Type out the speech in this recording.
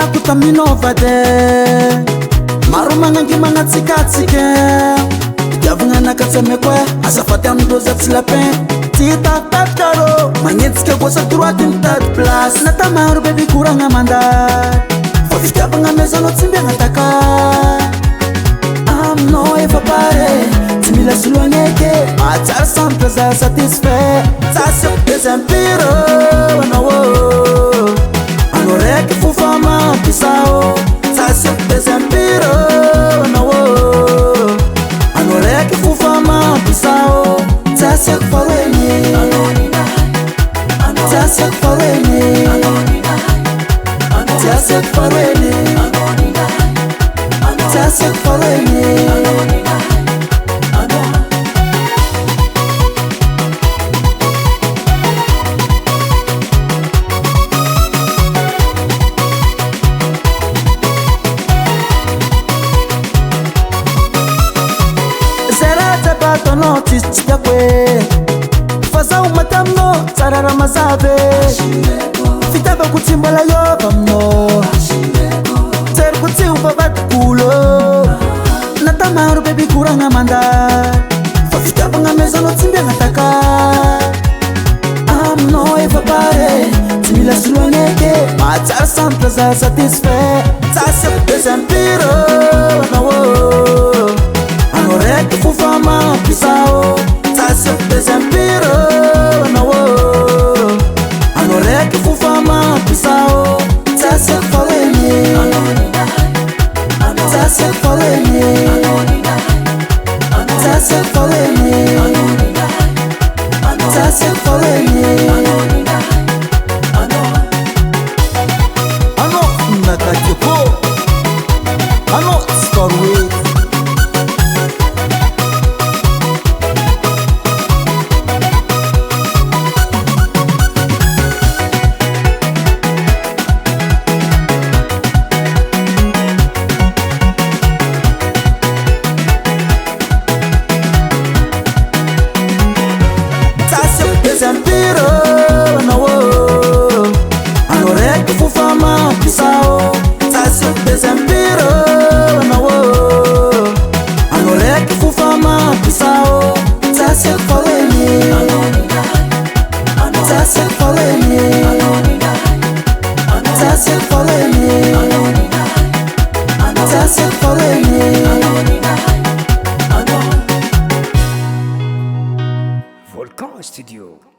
kutaminovade maro magnangy magnatsikatsike diavagna nakatsamekwe azafady amindrozy tsy lapin ty tatapitaro magnetsika gosa droite mitady place nata maro beby koragna mandady fa fitiavagna mezanao tsy mbiagnataka aminao efa pare tsy mila soloagneke mahatsara samtra za satisfait tsasy dezempire anao anao raiky fofa mampisao tsasy dezempire anao anao raiky fofa mampisao tsasy faroeny tsasy faroeny tsasy faroeny tsasy faroeny tsitsika kwe fazaho matamino tsara raha mazave fitiavako tsy mbola iova aminao tseriko tsy ho vavadikolo nata maro beby koragna mandady fa fitiavagna mezanao tsy mbiagnataka aminao efa pare tsy mila soloagneke mahatsara samtra za satisfait tsasy dezempire anao anao raiky fofa mampisao tsasy dezempire anao anao raiky fofa mampisao tsasy faroeny tsasy faroeny tsasy faroeny tsasy faroeny anao nakateko anao tsy faroe dezempire anao anao raiky fofa mampisao tsasy dezempire anao anao raiky fofa mampisao tsasy faroeny tsasy faroeny tsasy faroeny tsasy faroeny Volcan Studio.